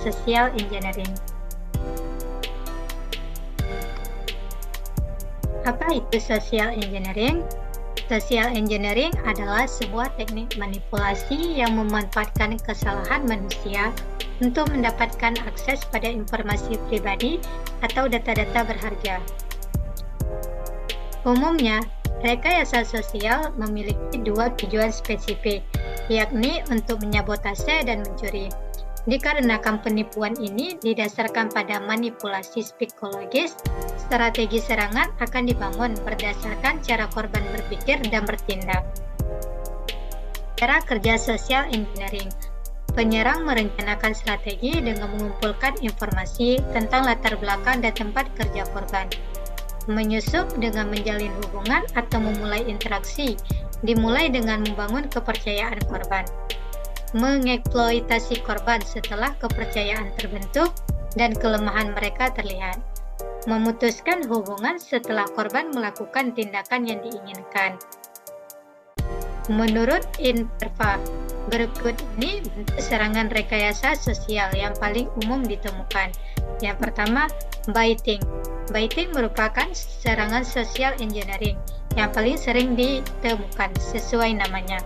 social engineering. Apa itu social engineering? Social engineering adalah sebuah teknik manipulasi yang memanfaatkan kesalahan manusia untuk mendapatkan akses pada informasi pribadi atau data-data berharga. Umumnya, rekayasa sosial memiliki dua tujuan spesifik, yakni untuk menyabotase dan mencuri. Dikarenakan penipuan ini didasarkan pada manipulasi psikologis, strategi serangan akan dibangun berdasarkan cara korban berpikir dan bertindak. Cara kerja social engineering. Penyerang merencanakan strategi dengan mengumpulkan informasi tentang latar belakang dan tempat kerja korban. Menyusup dengan menjalin hubungan atau memulai interaksi, dimulai dengan membangun kepercayaan korban. Mengeksploitasi korban setelah kepercayaan terbentuk dan kelemahan mereka terlihat. Memutuskan hubungan setelah korban melakukan tindakan yang diinginkan. Menurut Interfa, berikut ini bentuk serangan rekayasa sosial yang paling umum ditemukan. Yang pertama, baiting. Baiting merupakan serangan social engineering yang paling sering ditemukan sesuai namanya.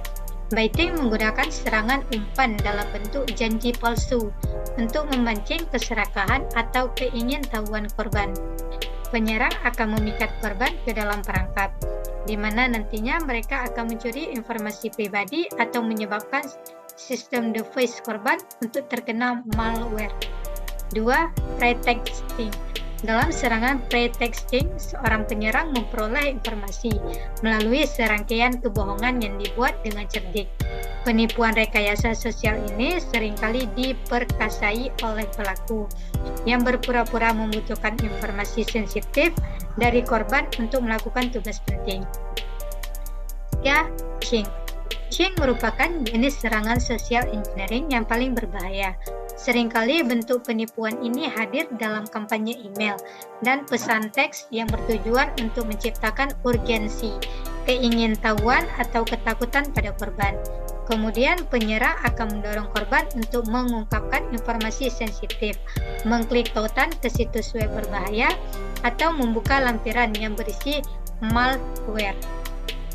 Baiting menggunakan serangan umpan dalam bentuk janji palsu untuk memancing keserakahan atau keingintahuan korban. Penyerang akan memikat korban ke dalam perangkap, di mana nantinya mereka akan mencuri informasi pribadi atau menyebabkan sistem device korban untuk terkena malware. 2. Pretexting. Dalam serangan pretexting, seorang penyerang memperoleh informasi melalui serangkaian kebohongan yang dibuat dengan cerdik. Penipuan rekayasa sosial ini seringkali diperkasai oleh pelaku yang berpura-pura membutuhkan informasi sensitif dari korban untuk melakukan tugas penting. 3. Phishing. Phishing merupakan jenis serangan social engineering yang paling berbahaya. Seringkali bentuk penipuan ini hadir dalam kampanye email dan pesan teks yang bertujuan untuk menciptakan urgensi, keingintahuan atau ketakutan pada korban. Kemudian penyerang akan mendorong korban untuk mengungkapkan informasi sensitif, mengklik tautan ke situs web berbahaya, atau membuka lampiran yang berisi malware.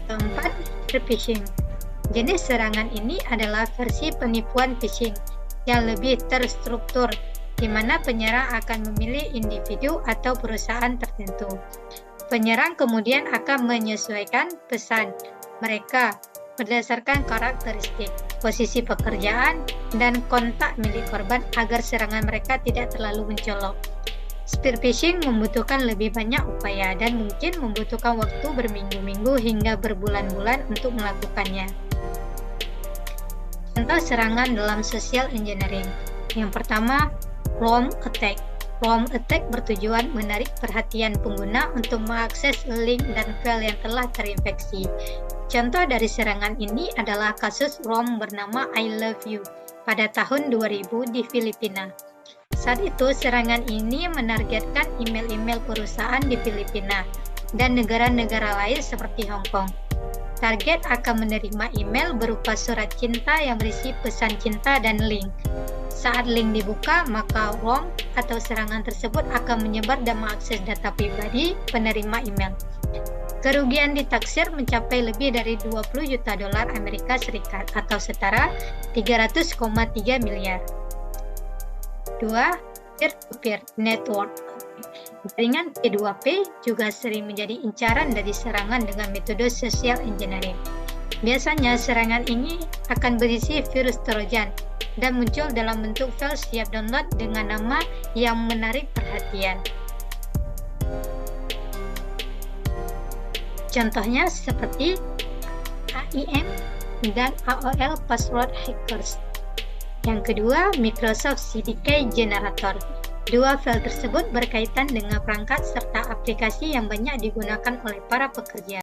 4. Phishing. Jenis serangan ini adalah versi penipuan phishing yang lebih terstruktur, di mana penyerang akan memilih individu atau perusahaan tertentu. Penyerang kemudian akan menyesuaikan pesan mereka berdasarkan karakteristik, posisi pekerjaan, dan kontak milik korban agar serangan mereka tidak terlalu mencolok. Spear phishing membutuhkan lebih banyak upaya dan mungkin membutuhkan waktu berminggu-minggu hingga berbulan-bulan untuk melakukannya. Contoh serangan dalam social engineering. Yang pertama, ROM attack. ROM attack bertujuan menarik perhatian pengguna untuk mengakses link dan file yang telah terinfeksi. Contoh dari serangan ini adalah kasus ROM bernama I Love You pada tahun 2000 di Filipina. Saat itu, serangan ini menargetkan email-email perusahaan di Filipina dan negara-negara lain seperti Hong Kong. Target akan menerima email berupa surat cinta yang berisi pesan cinta dan link. Saat link dibuka, maka ROM atau serangan tersebut akan menyebar dan mengakses data pribadi penerima email. Kerugian ditaksir mencapai lebih dari 20 juta dolar Amerika Serikat atau setara 300,3 miliar. 2. Peer-to-peer network. Jaringan P2P juga sering menjadi incaran dari serangan dengan metode social engineering. Biasanya serangan ini akan berisi virus Trojan dan muncul dalam bentuk file siap download dengan nama yang menarik perhatian. Contohnya seperti AIM dan AOL Password Hackers. Yang kedua, Microsoft CDK Generator. Dua file tersebut berkaitan dengan perangkat serta aplikasi yang banyak digunakan oleh para pekerja.